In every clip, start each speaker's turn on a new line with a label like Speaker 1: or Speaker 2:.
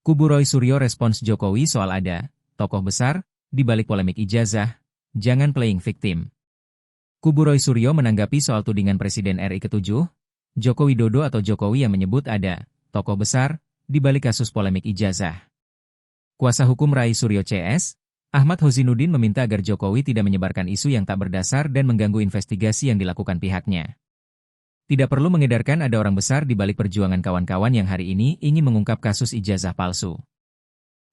Speaker 1: Kubu Roy Suryo respons Jokowi soal ada tokoh besar di balik polemik ijazah, jangan playing victim. Kubu Roy Suryo menanggapi soal tudingan Presiden RI ke-7, Joko Widodo atau Jokowi yang menyebut ada tokoh besar di balik kasus polemik ijazah. Kuasa hukum Rai Suryo CS, Ahmad Hozinuddin meminta agar Jokowi tidak menyebarkan isu yang tak berdasar dan mengganggu investigasi yang dilakukan pihaknya. Tidak perlu mengedarkan ada orang besar di balik perjuangan kawan-kawan yang hari ini ingin mengungkap kasus ijazah palsu.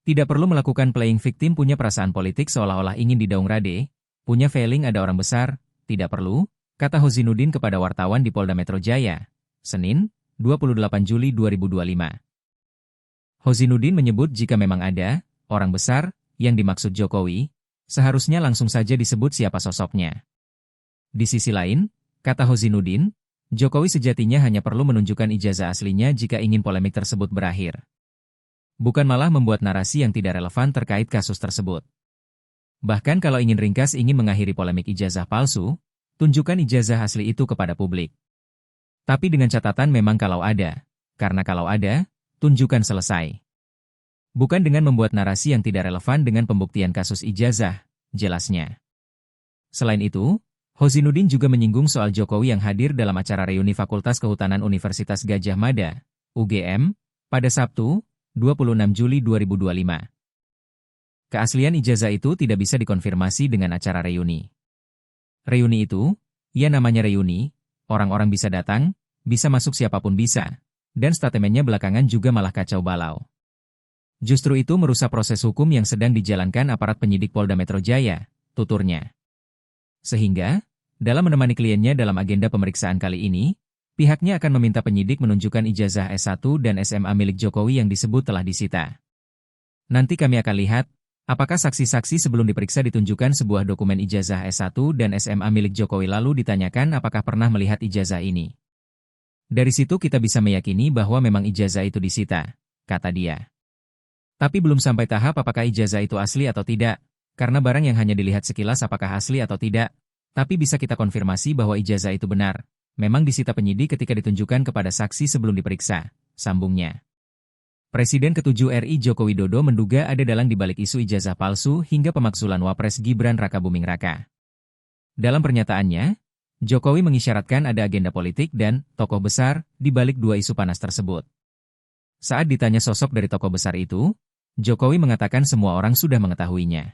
Speaker 1: Tidak perlu melakukan playing victim punya perasaan politik seolah-olah ingin didaung rade, punya feeling ada orang besar, tidak perlu, kata Hozinuddin kepada wartawan di Polda Metro Jaya, Senin, 28 Juli 2025. Hozinuddin menyebut jika memang ada orang besar yang dimaksud Jokowi, seharusnya langsung saja disebut siapa sosoknya. Di sisi lain, kata Hozinuddin, Jokowi sejatinya hanya perlu menunjukkan ijazah aslinya jika ingin polemik tersebut berakhir. Bukan malah membuat narasi yang tidak relevan terkait kasus tersebut. Bahkan kalau ingin ringkas ingin mengakhiri polemik ijazah palsu, tunjukkan ijazah asli itu kepada publik. Tapi dengan catatan memang kalau ada, karena kalau ada, tunjukkan selesai. Bukan dengan membuat narasi yang tidak relevan dengan pembuktian kasus ijazah, jelasnya. Selain itu, Hozinuddin juga menyinggung soal Jokowi yang hadir dalam acara reuni Fakultas Kehutanan Universitas Gadjah Mada, UGM, pada Sabtu, 26 Juli 2025. Keaslian ijazah itu tidak bisa dikonfirmasi dengan acara reuni. Reuni itu, ya namanya reuni, orang-orang bisa datang, bisa masuk siapapun bisa, dan statementnya belakangan juga malah kacau balau. Justru itu merusak proses hukum yang sedang dijalankan aparat penyidik Polda Metro Jaya, tuturnya. Sehingga, dalam menemani kliennya dalam agenda pemeriksaan kali ini, pihaknya akan meminta penyidik menunjukkan ijazah S1 dan SMA milik Jokowi yang disebut telah disita. Nanti kami akan lihat, apakah saksi-saksi sebelum diperiksa ditunjukkan sebuah dokumen ijazah S1 dan SMA milik Jokowi lalu ditanyakan apakah pernah melihat ijazah ini. Dari situ kita bisa meyakini bahwa memang ijazah itu disita, kata dia. Tapi belum sampai tahap apakah ijazah itu asli atau tidak, karena barang yang hanya dilihat sekilas apakah asli atau tidak, tapi bisa kita konfirmasi bahwa ijazah itu benar, memang disita penyidik ketika ditunjukkan kepada saksi sebelum diperiksa, sambungnya. Presiden ke-7 RI Joko Widodo menduga ada dalang di balik isu ijazah palsu hingga pemakzulan Wapres Gibran Rakabuming Raka. Dalam pernyataannya, Jokowi mengisyaratkan ada agenda politik dan tokoh besar di balik dua isu panas tersebut. Saat ditanya sosok dari tokoh besar itu, Jokowi mengatakan semua orang sudah mengetahuinya.